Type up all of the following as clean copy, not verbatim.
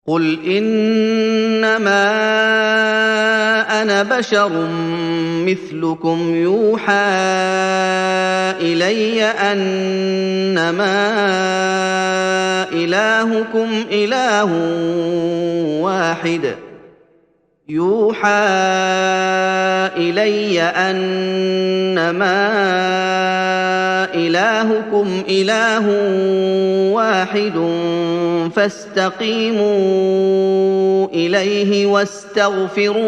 قل انما انا بشر مثلكم يوحى الي انما الهكم اله واحد يوحى إلي أنما إلهكم إله واحد فاستقيموا إليه واستغفروه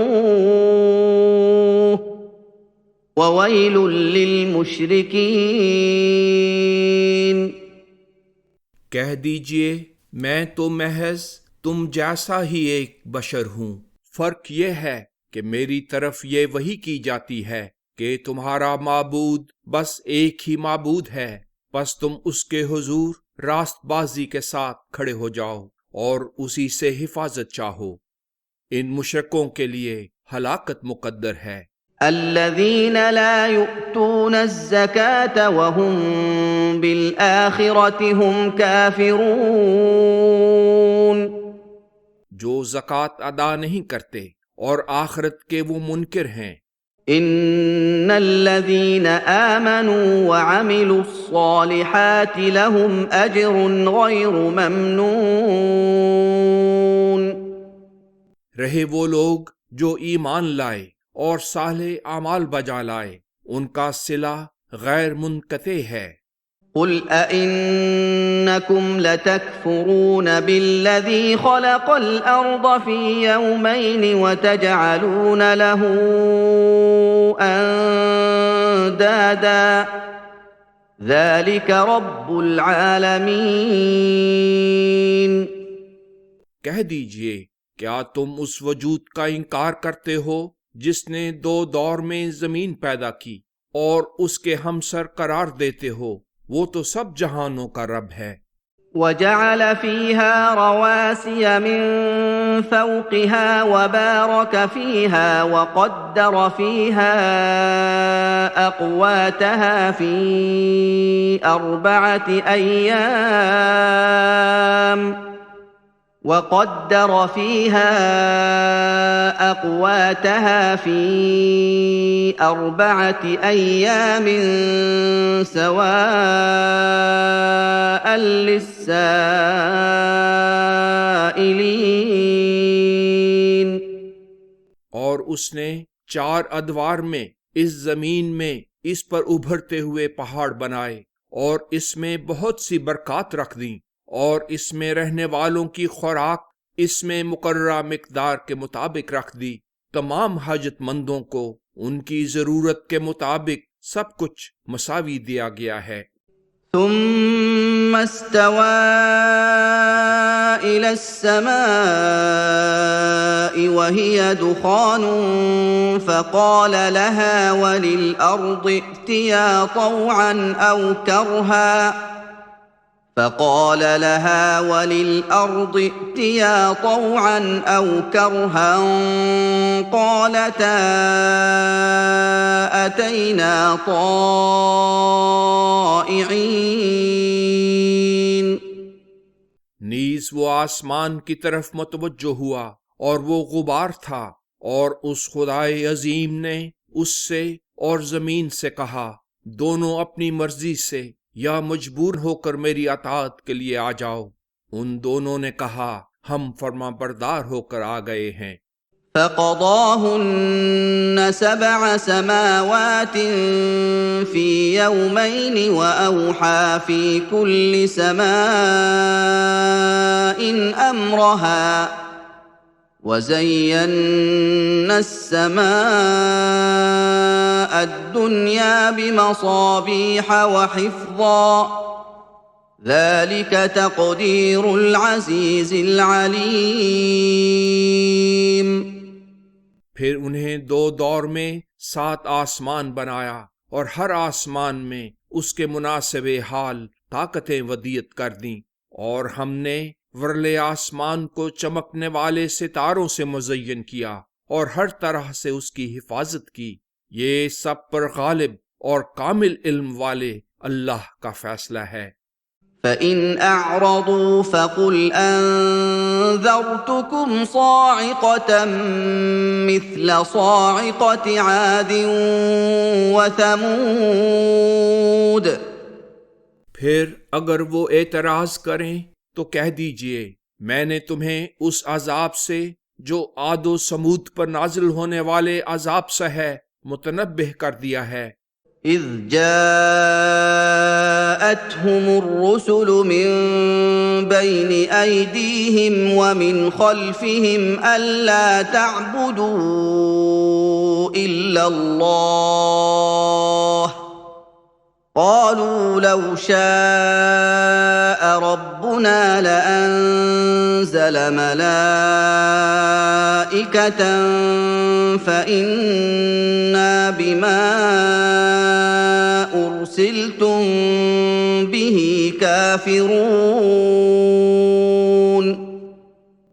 وويل للمشركين۔ کہہ دیجئے میں تو محض تم جیسا ہی ایک بشر ہوں، فرق یہ ہے کہ میری طرف یہ وحی کی جاتی ہے کہ تمہارا معبود بس ایک ہی معبود ہے، پس تم اس کے حضور راست بازی کے ساتھ کھڑے ہو جاؤ اور اسی سے حفاظت چاہو۔ ان مشرکوں کے لیے ہلاکت مقدر ہے۔ الذين لا يؤتون الزكاة وهم بالآخرة هم كافرون، جو زکوٰۃ ادا نہیں کرتے اور آخرت کے وہ منکر ہیں۔ ان الذين آمنوا وعملوا الصالحات لهم اجر غير ممنون، رہے وہ لوگ جو ایمان لائے اور صالح اعمال بجا لائے، ان کا صلہ غیر منقطع ہے۔ قل أئنكم لتكفرون بالذي خلق الأرض في يومين وتجعلون له أندادا ذلك رب العالمين۔ کہہ دیجئے کیا تم اس وجود کا انکار کرتے ہو جس نے 2 دور میں زمین پیدا کی اور اس کے ہمسر قرار دیتے ہو؟ وہ تو سب جہانوں کا رب ہے۔ وجعل فيها رواسي من فوقها وبارك فيها وقدر فيها أقواتها في 4 أيام وقدر فيها أقواتها في 4 أيام سواء للسائلين۔ اور اس نے 4 ادوار میں اس زمین میں اس پر ابھرتے ہوئے پہاڑ بنائے اور اس میں بہت سی برکات رکھ دیں، اور اس میں رہنے والوں کی خوراک اس میں مقررہ مقدار کے مطابق رکھ دی۔ تمام حاجت مندوں کو ان کی ضرورت کے مطابق سب کچھ مساوی دیا گیا ہے۔ ثم استوى إلى السماء وهي دخان فقال لها وللأرض ائتيا طوعا أو كرها قالتا أتينا طائعين۔ نیز وہ آسمان کی طرف متوجہ ہوا اور وہ غبار تھا، اور اس خدائے عظیم نے اس سے اور زمین سے کہا دونوں اپنی مرضی سے یا مجبور ہو کر میری اطاعت کے لیے آ جاؤ۔ ان دونوں نے کہا ہم فرما بردار ہو کر آ گئے ہیں۔ فقضاهن 7 سماوات في يومين وأوحى في كل سماء أمرها وزينا السماء الدنيا بمصابيح وحفظا ذلك تقدير العزيز العليم۔ پھر انہیں 2 دور میں 7 آسمان بنایا اور ہر آسمان میں اس کے مناسب حال طاقتیں ودیت کر دیں، اور ہم نے ورلے آسمان کو چمکنے والے ستاروں سے مزین کیا اور ہر طرح سے اس کی حفاظت کی۔ یہ سب پر غالب اور کامل علم والے اللہ کا فیصلہ ہے۔ فإن أعرضوا فقل أنذرتكم صاعقة مثل صاعقة عاد وثمود. پھر اگر وہ اعتراض کریں تو کہہ دیجئے میں نے تمہیں اس عذاب سے جو عاد و سمود پر نازل ہونے والے عذاب سے ہے متنبہ کر دیا ہے. إذ جاءتهم الرسل من بين أيديهم ومن خلفهم ألا تعبدوا إلا الله قالوا لو شاء ربنا لأنزل ملائكة فإنا بما أرسلتم به كافرون.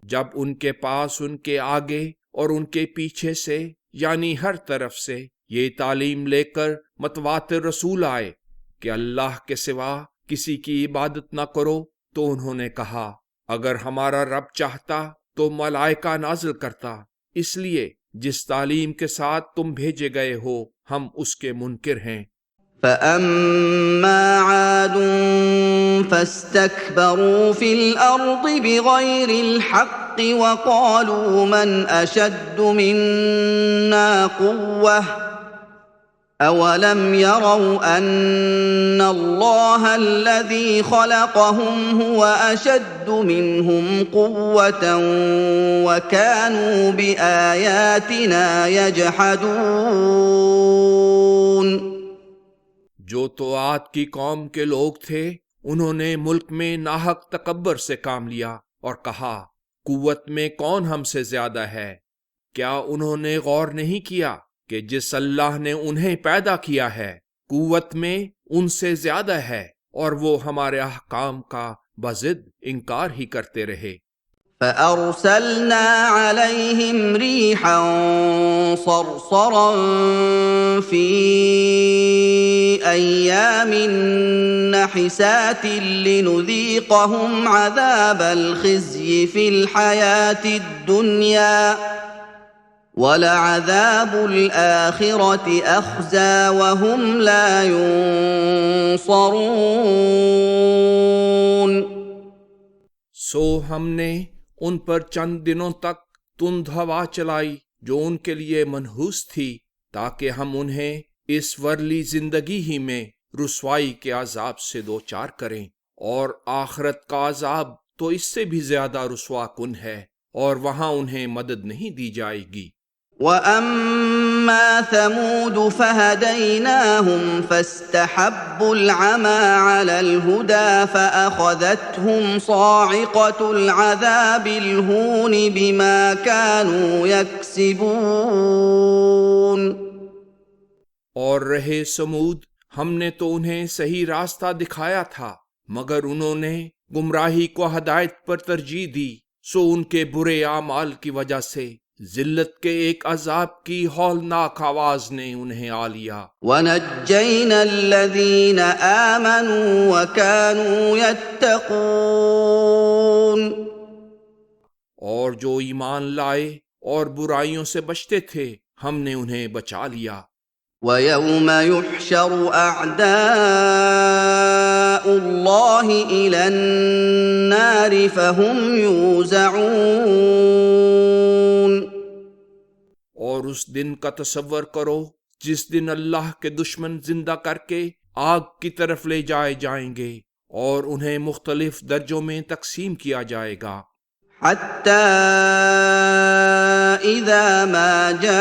جب ان کے پاس ان کے آگے اور ان کے پیچھے سے یعنی ہر طرف سے یہ تعلیم لے کر متواتر رسول آئے کہ اللہ کے سوا کسی کی عبادت نہ کرو تو انہوں نے کہا اگر ہمارا رب چاہتا تو ملائکہ نازل کرتا. اس لیے جس تعلیم کے ساتھ تم بھیجے گئے ہو ہم اس کے منکر ہیں. فَأَمَّا عَادٌ فَاسْتَكْبَرُوا فِي الْأَرْضِ بِغَيْرِ الْحَقِّ وَقَالُوا مَنْ أَشَدُّ مِنَّا قُوَّةً أَوَلَمْ يَرَوْا أَنَّ اللَّهَ الَّذِي خَلَقَهُمْ هُوَ أَشَدُّ مِنْهُمْ قُوَّةً وَكَانُوا بِآيَاتِنَا يَجْحَدُونَ. جو تو عاد کی قوم کے لوگ تھے انہوں نے ملک میں ناحق تکبر سے کام لیا اور کہا قوت میں کون ہم سے زیادہ ہے. کیا انہوں نے غور نہیں کیا کہ جس اللہ نے انہیں پیدا کیا ہے قوت میں ان سے زیادہ ہے اور وہ ہمارے احکام کا بضد انکار ہی کرتے رہے. فَأَرْسَلْنَا عَلَيْهِمْ رِيحًا صَرْصَرًا فِي أَيَّامٍ نَحِسَاتٍ لِنُذِيقَهُمْ عَذَابَ الْخِزْيِ فِي الْحَيَاةِ الدُّنْيَا وَلَعَذَابُ الْآخِرَةِ أَخْزَىٰ وَهُمْ لَا يُنصَرُونَ. سو ہم نے ان پر چند دنوں تک تند ہوا چلائی جو ان کے لیے منحوس تھی تاکہ ہم انہیں اس ورلی زندگی ہی میں رسوائی کے عذاب سے دوچار کریں، اور آخرت کا عذاب تو اس سے بھی زیادہ رسوا کن ہے اور وہاں انہیں مدد نہیں دی جائے گی. وَأَمَّا ثَمُودُ فَهَدَيْنَاهُمْ فَاسْتَحَبُّوا الْعَمَىٰ عَلَى الْهُدَىٰ فَأَخَذَتْهُمْ صَاعِقَةُ الْعَذَابِ الْهُونِ بِمَا كَانُوا يَكْسِبُونَ. اور رہے سمود، ہم نے تو انہیں صحیح راستہ دکھایا تھا مگر انہوں نے گمراہی کو ہدایت پر ترجیح دی، سو ان کے برے اعمال کی وجہ سے ذلت کے ایک عذاب کی ہولناک آواز نے انہیں آ لیا. وَنَجَّيْنَا الَّذِينَ آمَنُوا وَكَانُوا يَتَّقُونَ. اور جو ایمان لائے اور برائیوں سے بچتے تھے ہم نے انہیں بچا لیا. وَيَوْمَ يُحْشَرُ أَعْدَاءُ اللَّهِ إِلَى النَّارِ فَهُمْ يُوزَعُونَ. اور اس دن کا تصور کرو جس دن اللہ کے دشمن زندہ کر کے آگ کی طرف لے جائے جائیں گے اور انہیں مختلف درجوں میں تقسیم کیا جائے گا. حَتَّى إِذَا مَا جَاءُوهَا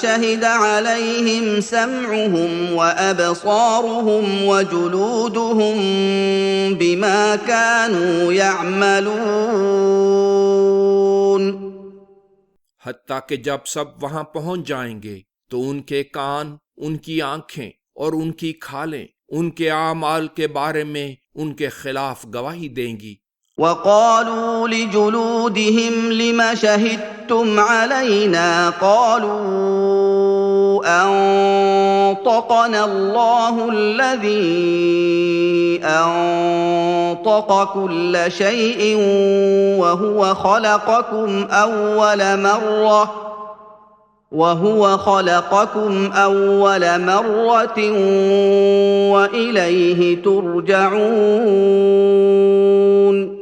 شَهِدَ عَلَيْهِمْ سَمْعُهُمْ وَأَبْصَارُهُمْ وَجُلُودُهُمْ بِمَا كَانُوا يَعْمَلُونَ. حتیٰ کہ جب سب وہاں پہنچ جائیں گے تو ان کے کان، ان کی آنکھیں اور ان کی کھالیں ان کے اعمال کے بارے میں ان کے خلاف گواہی دیں گی. وَقَالُوا لِجُلُودِهِمْ لِمَ شَهِدتُّمْ عَلَيْنَا قَالُوا أنطقنا الله الذي أنطق كل شيء وهو خلقكم أول مرة وإليه ترجعون۔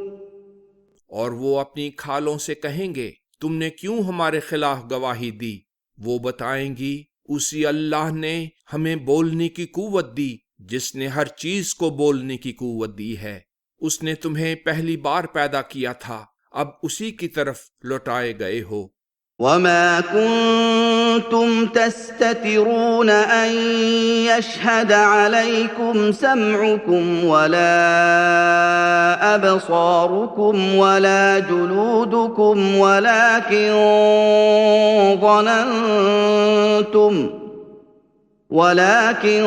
اور وہ اپنی کھالوں سے کہیں گے تم نے کیوں ہمارے خلاف گواہی دی؟ وہ بتائیں گی اسی اللہ نے ہمیں بولنے کی قوت دی جس نے ہر چیز کو بولنے کی قوت دی ہے۔ اس نے تمہیں پہلی بار پیدا کیا تھا، اب اسی کی طرف لوٹائے گئے ہو۔ وَمَا كُنتُمْ تَسْتَتِرُونَ أَن يَشْهَدَ عَلَيْكُمْ سَمْعُكُمْ وَلَا أَبْصَارُكُمْ وَلَا جُلُودُكُمْ ولكن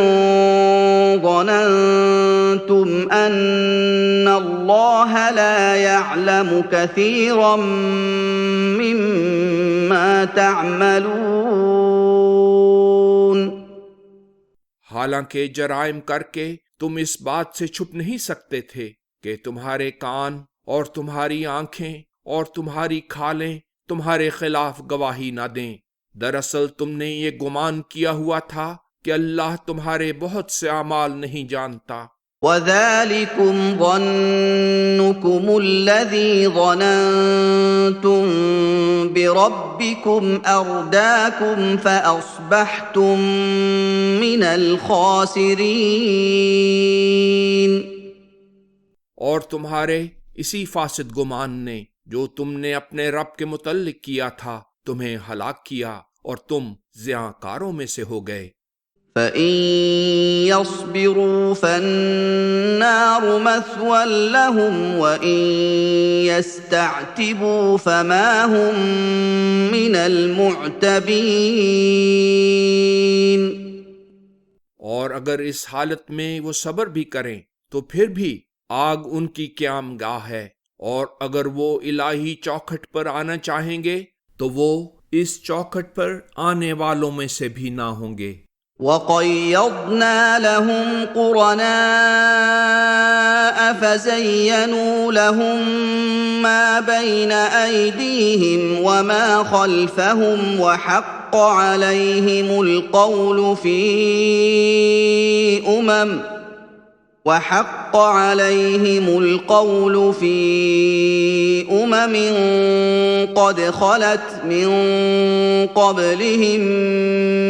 ظننتم أن الله لا يعلم كثيرا مما تعملون۔ حالانکہ جرائم کر کے تم اس بات سے چھپ نہیں سکتے تھے کہ تمہارے کان اور تمہاری آنکھیں اور تمہاری کھالیں تمہارے خلاف گواہی نہ دیں۔ دراصل تم نے یہ گمان کیا ہوا تھا کہ اللہ تمہارے بہت سے اعمال نہیں جانتا۔ وَذَلِكُمْ ظَنُّكُمُ الَّذِي ظَنَنْتُمْ بِرَبِّكُمْ أَرْدَاكُمْ فَأَصْبَحْتُمْ مِنَ الْخَاسِرِينَ۔ اور تمہارے اسی فاسد گمان نے جو تم نے اپنے رب کے متعلق کیا تھا تمہیں ہلاک کیا اور تم زیاں کاروں میں سے ہو گئے۔ فَإِن يَصْبِرُوا فَالنَّارُ مَثْوًى لَّهُمْ وَإِن يَسْتَعْتِبُوا فَمَا هُم مِّنَ الْمُعْتَبِينَ۔ اور اگر اس حالت میں وہ صبر بھی کریں تو پھر بھی آگ ان کی قیام گاہ ہے، اور اگر وہ الہی چوکھٹ پر آنا چاہیں گے تو وہ اس چوکھٹ پر آنے والوں میں سے بھی نہ ہوں گے۔ وَقَيَّضْنَا لَهُمْ قُرَنَاءَ فَزَيَّنُوا لَهُم مَّا بَيْنَ أَيْدِيهِمْ وَمَا خَلْفَهُمْ وَحَقَّ عَلَيْهِمُ الْقَوْلُ فِي أُمَمٍ قَدْ خَلَتْ مِن قَبْلِهِم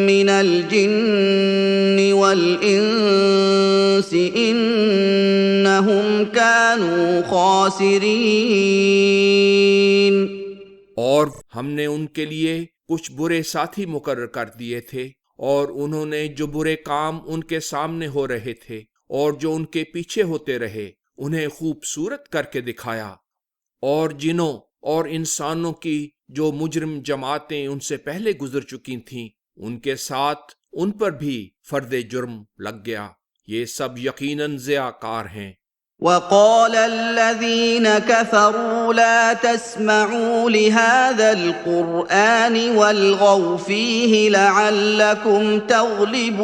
مِّنَ الْجِنِّ وَالْإِنسِ إِنَّهُمْ كَانُوا خَاسِرِينَ۔ اور ہم نے ان کے لیے کچھ برے ساتھی مقرر کر دیے تھے، اور انہوں نے جو برے کام ان کے سامنے ہو رہے تھے اور جو ان کے پیچھے ہوتے رہے انہیں خوبصورت کر کے دکھایا، اور جنوں اور انسانوں کی جو مجرم جماعتیں ان سے پہلے گزر چکی تھیں ان کے ساتھ ان پر بھی فرد جرم لگ گیا۔ یہ سب یقیناً ضیاءکار ہیں۔ وَقَالَ الَّذِينَ كَفَرُوا لَا تَسْمَعُوا لِهَذَا الْقُرْآنِ وَالْغَوْا فِيهِ لَعَلَّكُمْ تَغْلِبُونَ۔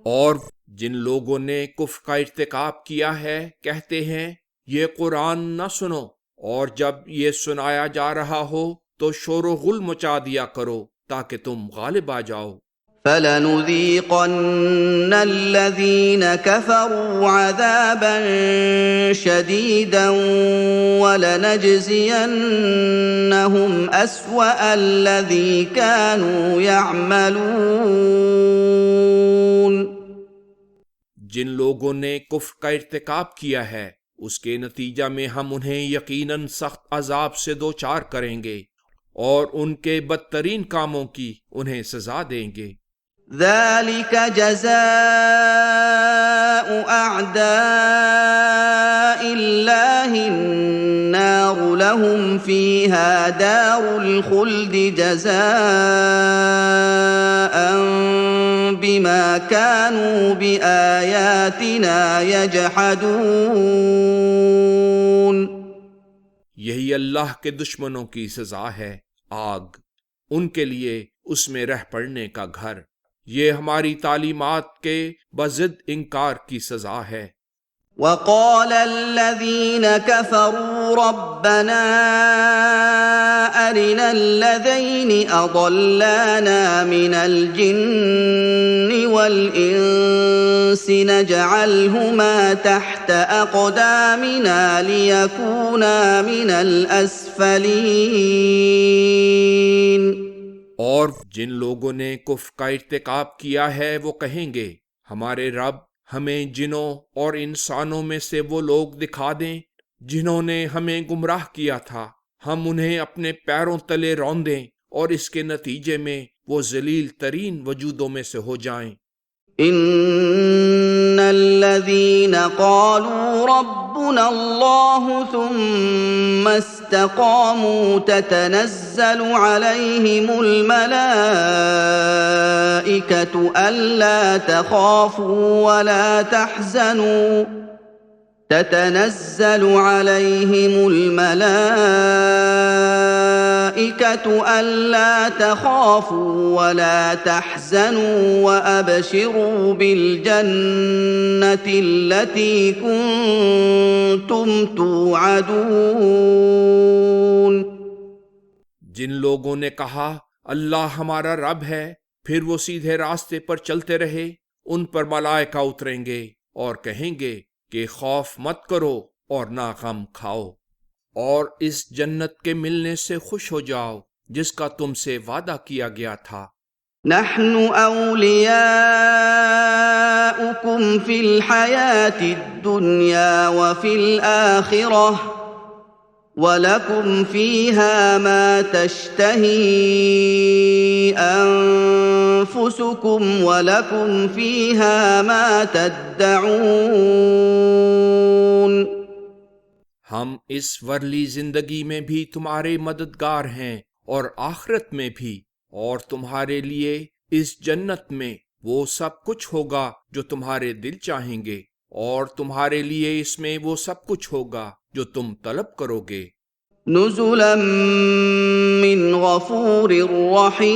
اور جن لوگوں نے کفر کا ارتکاب کیا ہے کہتے ہیں یہ قرآن نہ سنو، اور جب یہ سنایا جا رہا ہو تو شور و غل مچا دیا کرو تاکہ تم غالب آ جاؤ۔ فَلَنُذِيقَنَّ الَّذِينَ كَفَرُوا عَذَابًا شَدِيدًا وَلَنَجْزِيَنَّهُمْ أَسْوَأَ الَّذِي كَانُوا يَعْمَلُونَ۔ جن لوگوں نے کفر کا ارتکاب کیا ہے اس کے نتیجہ میں ہم انہیں یقیناً سخت عذاب سے دوچار کریں گے اور ان کے بدترین کاموں کی انہیں سزا دیں گے۔ ذَلِكَ جَزَاءُ أَعْدَاءِ اللَّهِ النَّارُ لَهُمْ فِيهَا دَارُ الْخُلْدِ جَزَاءً بِمَا كَانُوا بِآيَاتِنَا يَجْحَدُونَ۔ یہی اللہ کے دشمنوں کی سزا ہے، آگ، ان کے لیے اس میں رہ پڑنے کا گھر۔ یہ ہماری تعلیمات کے بضد انکار کی سزا ہے۔ وقال الذين كفروا ربنا أرنا الذين أضلانا من الجن والإنس نجعلهما تحت أقدامنا ليكونا من الأسفلين۔ اور جن لوگوں نے کفر کا ارتکاب کیا ہے وہ کہیں گے، ہمارے رب ہمیں جنوں اور انسانوں میں سے وہ لوگ دکھا دیں جنہوں نے ہمیں گمراہ کیا تھا، ہم انہیں اپنے پیروں تلے روندیں اور اس کے نتیجے میں وہ ذلیل ترین وجودوں میں سے ہو جائیں۔ ان الذين قالوا ربنا الله ثم استقاموا تتنزل عليهم الملائكة ألا تخافوا ولا تحزنوا تتنزل عليهم الملائكة ألا تخافوا ولا تحزنوا وأبشروا بالجنة التي كنتم توعدون۔ جن لوگوں نے کہا اللہ ہمارا رب ہے، پھر وہ سیدھے راستے پر چلتے رہے، ان پر ملائکہ اتریں گے اور کہیں گے کہ خوف مت کرو اور نہ غم کھاؤ، اور اس جنت کے ملنے سے خوش ہو جاؤ جس کا تم سے وعدہ کیا گیا تھا۔ نحن أولياؤكم في الحياة الدنيا وفي الآخرة وَلَكُمْ فِيهَا مَا تَشْتَهِي أَنفُسُكُمْ وَلَكُمْ فِيهَا مَا تَدَّعُونَ۔ ہم اس ورلی زندگی میں بھی تمہارے مددگار ہیں اور آخرت میں بھی، اور تمہارے لیے اس جنت میں وہ سب کچھ ہوگا جو تمہارے دل چاہیں گے، اور تمہارے لیے اس میں وہ سب کچھ ہوگا جو تم طلب کرو گے۔ نزلا من غفور رحیم،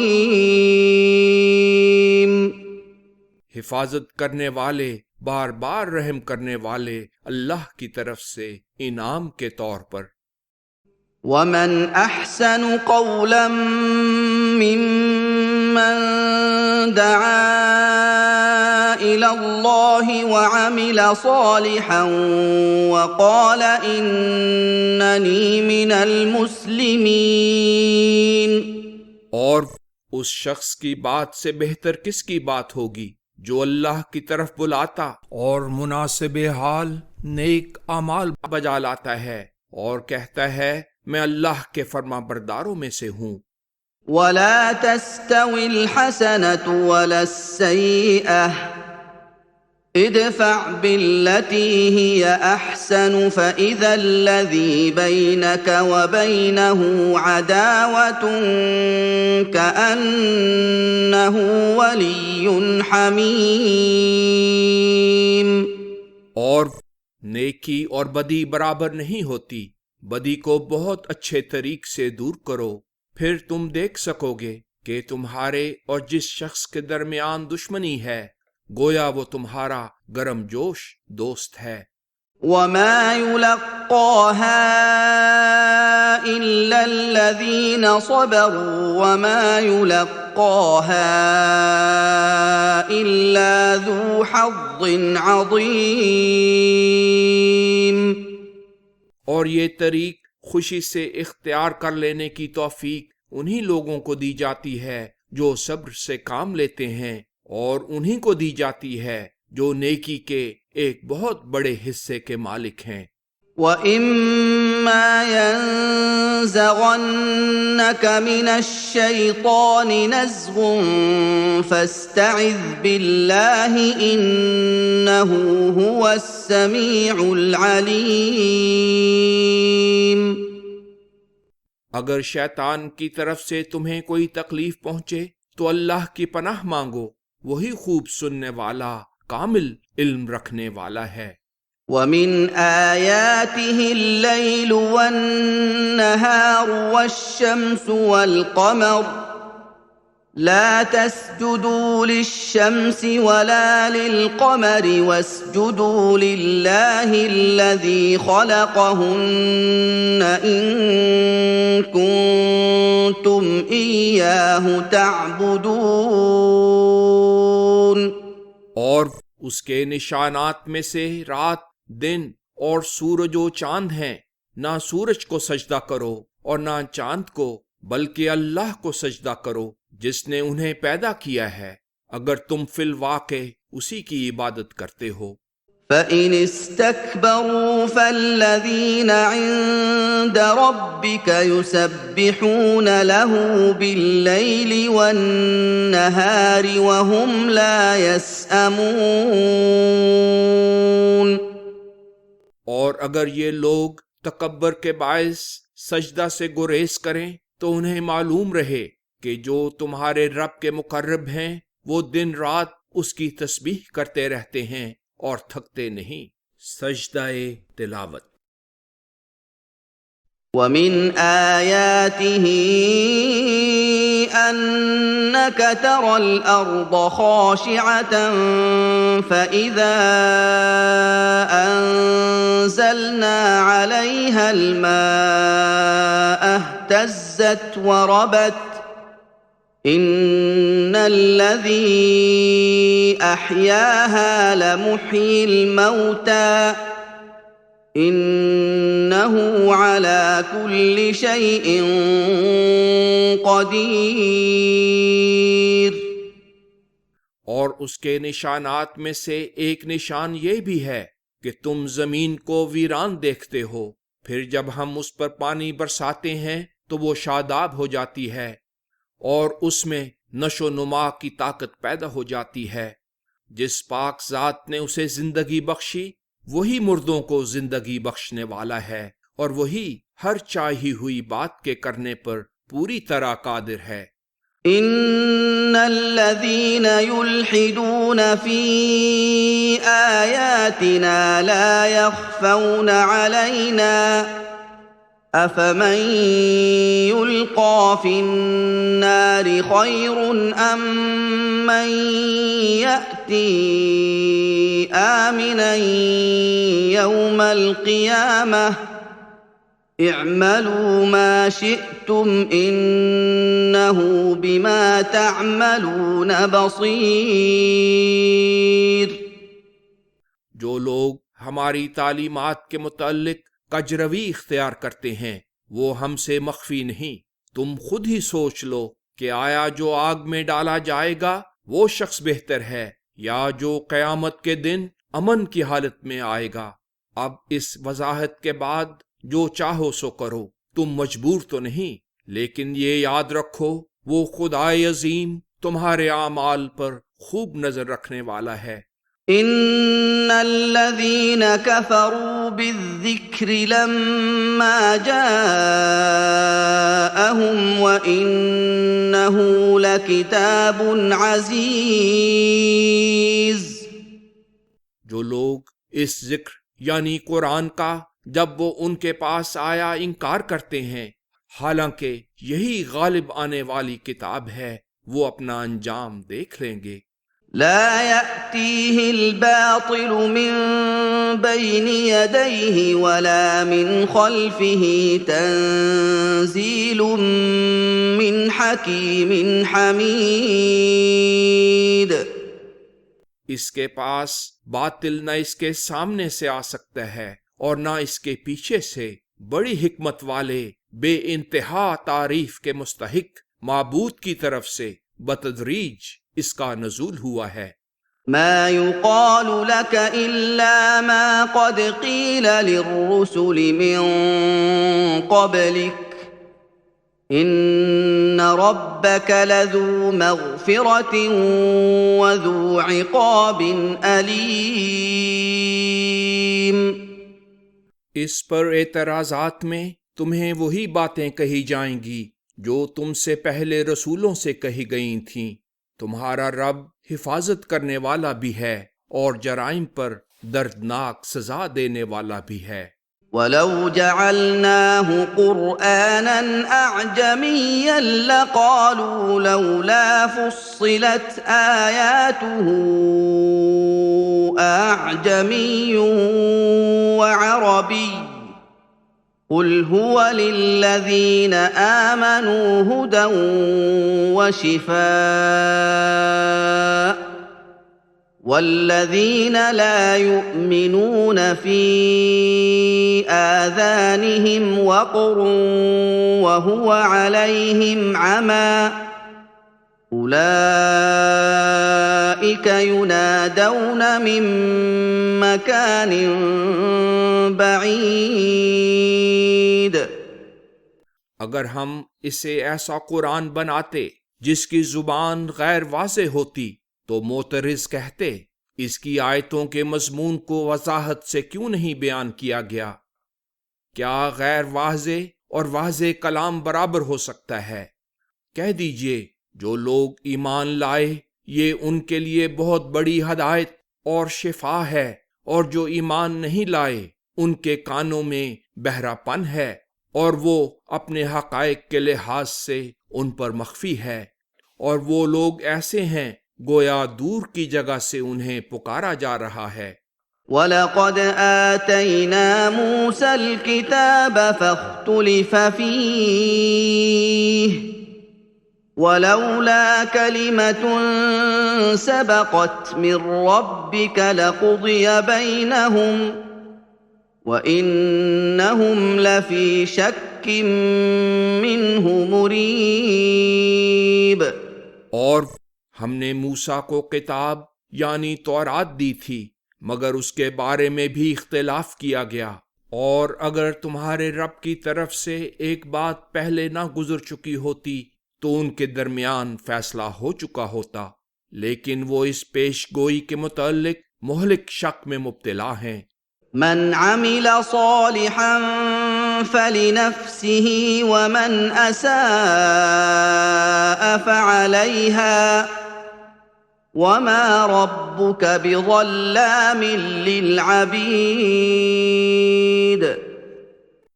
حفاظت کرنے والے، بار بار رحم کرنے والے اللہ کی طرف سے انعام کے طور پر۔ ومن احسن قولا ممن دعا الى اللہ وعمل صالحا وقال اننی من المسلمین۔ اور اس شخص کی بات سے بہتر کس کی بات ہوگی جو اللہ کی طرف بلاتا اور مناسب حال نیک اعمال بجا لاتا ہے اور کہتا ہے میں اللہ کے فرما برداروں میں سے ہوں۔ ولا تستوي الحسنة ولا السيئة ادفع بالتي هي أحسن فإذا الذي بينك وبينه عداوة كأنه ولي حميم۔ اور نیکی اور بدی برابر نہیں ہوتی، بدی کو بہت اچھے طریق سے دور کرو، پھر تم دیکھ سکو گے کہ تمہارے اور جس شخص کے درمیان دشمنی ہے گویا وہ تمہارا گرم جوش دوست ہے۔ وما يلقاها إلا الذين صبروا وما يلقاها إلا ذو حظ عظيم۔ اور یہ طریق خوشی سے اختیار کر لینے کی توفیق انہی لوگوں کو دی جاتی ہے جو صبر سے کام لیتے ہیں، اور انہی کو دی جاتی ہے جو نیکی کے ایک بہت بڑے حصے کے مالک ہیں۔ وَإِمَّا يَنزَغَنَّكَ مِنَ الشَّيْطَانِ نَزْغٌ فَاسْتَعِذْ بِاللَّهِ إِنَّهُ هُوَ السَّمِيعُ الْعَلِيمُ۔ اگر شیطان کی طرف سے تمہیں کوئی تکلیف پہنچے تو اللہ کی پناہ مانگو، وہی خوب سننے والا، کامل علم رکھنے والا ہے۔ وَمِنْ آيَاتِهِ اللَّيْلُ وَالنَّهَارُ وَالشَّمْسُ وَالْقَمَرُ لا تسجدوا للشمس ولا للقمر واسجدوا لله الذي خلقهن إن كنتم إياه تعبدون. اور اس کے نشانات میں سے رات، دن اور سورج و چاند ہیں. نہ سورج کو سجدہ کرو اور نہ چاند کو، بلکہ اللہ کو سجدہ کرو جس نے انہیں پیدا کیا ہے، اگر تم فی الواقع اسی کی عبادت کرتے ہو. فَإِنِ اسْتَكْبَرُوا فَالَّذِينَ عِندَ رَبِّكَ يُسَبِّحُونَ لَهُ بِاللَّيْلِ وَالنَّهَارِ وَهُمْ لَا يَسْأَمُونَ. اور اگر یہ لوگ تکبر کے باعث سجدہ سے گریز کریں تو انہیں معلوم رہے کہ جو تمہارے رب کے مقرب ہیں وہ دن رات اس کی تسبیح کرتے رہتے ہیں اور تھکتے نہیں. سجدہ تلاوت. وَمِنْ آيَاتِهِ أَنَّكَ تَرَى الْأَرْضَ خَاشِعَةً فَإِذَا أَنزَلْنَا عَلَيْهَا الْمَاءَ اهْتَزَّتْ وَرَبَتْ إِنَّ الَّذِي أَحْيَاهَا لَمُحْيِي الْمَوْتَى إِنَّهُ عَلَى كُلِّ شَيْءٍ قَدِيرٌ. اور اس کے نشانات میں سے ایک نشان یہ بھی ہے کہ تم زمین کو ویران دیکھتے ہو، پھر جب ہم اس پر پانی برساتے ہیں تو وہ شاداب ہو جاتی ہے اور اس میں نشو و نما کی طاقت پیدا ہو جاتی ہے. جس پاک ذات نے اسے زندگی بخشی وہی مردوں کو زندگی بخشنے والا ہے، اور وہی ہر چاہی ہوئی بات کے کرنے پر پوری طرح قادر ہے. ان الذين يلحدون في آياتنا لا يخفون علينا افمن يلقى في النار خير ام من يأتي آمنا يوم القيامة اعملوا ما شئتم انه بما تعملون بصیر. جو لوگ ہماری تعلیمات کے متعلق کجروی اختیار کرتے ہیں وہ ہم سے مخفی نہیں. تم خود ہی سوچ لو کہ آیا جو آگ میں ڈالا جائے گا وہ شخص بہتر ہے یا جو قیامت کے دن امن کی حالت میں آئے گا. اب اس وضاحت کے بعد جو چاہو سو کرو، تم مجبور تو نہیں، لیکن یہ یاد رکھو وہ خدائے عظیم تمہارے اعمال پر خوب نظر رکھنے والا ہے. ان الذين كفروا بالذكر لما جاءهم وانه لكتاب عزيز. جو لوگ اس ذکر یعنی قرآن کا جب وہ ان کے پاس آیا انکار کرتے ہیں، حالانکہ یہی غالب آنے والی کتاب ہے، وہ اپنا انجام دیکھ لیں گے. لا يأتيه الباطل من بين يديه ولا من خلفه تنزيل من حكيم حميد. اس کے پاس باطل نہ اس کے سامنے سے آ سکتا ہے اور نہ اس کے پیچھے سے. بڑی حکمت والے بے انتہا تعریف کے مستحق معبود کی طرف سے بتدریج اس کا نزول ہوا ہے. ما يقال لك إلا ما قد قيل للرسل من قبلك إن ربك لذو مغفرة وذو عقاب أليم. اس پر اعتراضات میں تمہیں وہی باتیں کہی جائیں گی جو تم سے پہلے رسولوں سے کہی گئی تھیں. تمہارا رب حفاظت کرنے والا بھی ہے اور جرائم پر دردناک سزا دینے والا بھی ہے. وَلَوْ جَعَلْنَاهُ قُرْآنًا أَعْجَمِيًّا لَّقَالُوا لَوْلَا فُصِّلَتْ آيَاتُهُ أَأَعْجَمِيٌّ وَعَرَبِيٌّ ۗ قُلْ هُوَ لِلَّذِينَ آمَنُوا هُدًى وَشِفَاءٌ ۖ وَالَّذِينَ لَا يُؤْمِنُونَ فِي آذَانِهِمْ وَقْرٌ وَهُوَ عَلَيْهِمْ عَمًى ۚ أُولَٰئِكَ يُنَادَوْنَ مِن مَّكَانٍ بَعِيدٍ۔ اگر ہم اسے ایسا قرآن بناتے جس کی زبان غیر واضح ہوتی تو معترض کہتے اس کی آیتوں کے مضمون کو وضاحت سے کیوں نہیں بیان کیا گیا؟ کیا غیر واضح اور واضح کلام برابر ہو سکتا ہے؟ کہہ دیجئے جو لوگ ایمان لائے یہ ان کے لیے بہت بڑی ہدایت اور شفا ہے، اور جو ایمان نہیں لائے ان کے کانوں میں بہرا پن ہے اور وہ اپنے حقائق کے لحاظ سے ان پر مخفی ہے، اور وہ لوگ ایسے ہیں گویا دور کی جگہ سے انہیں پکارا جا رہا ہے۔ وَلَقَدْ آتَيْنَا مُوسَى الْكِتَابَ فَاخْتُلِفَ فِيهِ وَلَوْلَا كَلِمَةٌ سَبَقَتْ مِن رَّبِّكَ لَقُضِيَ بَيْنَهُمْ وَإِنَّهُمْ لَفِي شَكٍّ مِّنْهُ مُرِيبٍ۔ اور ہم نے موسیٰ کو کتاب یعنی تورات دی تھی، مگر اس کے بارے میں بھی اختلاف کیا گیا، اور اگر تمہارے رب کی طرف سے ایک بات پہلے نہ گزر چکی ہوتی تو ان کے درمیان فیصلہ ہو چکا ہوتا، لیکن وہ اس پیش گوئی کے متعلق مہلک شک میں مبتلا ہیں۔ من عمل صالحا فلنفسه ومن اساء فعليها وما ربك بظلام للعبید۔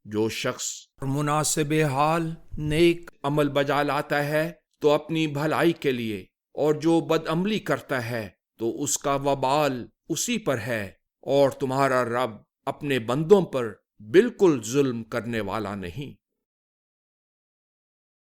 جو شخص مناسب حال نیک عمل بجا لاتا ہے تو اپنی بھلائی کے لیے، اور جو بد عملی کرتا ہے تو اس کا وبال اسی پر ہے، اور تمہارا رب اپنے بندوں پر بالکل ظلم کرنے والا نہیں۔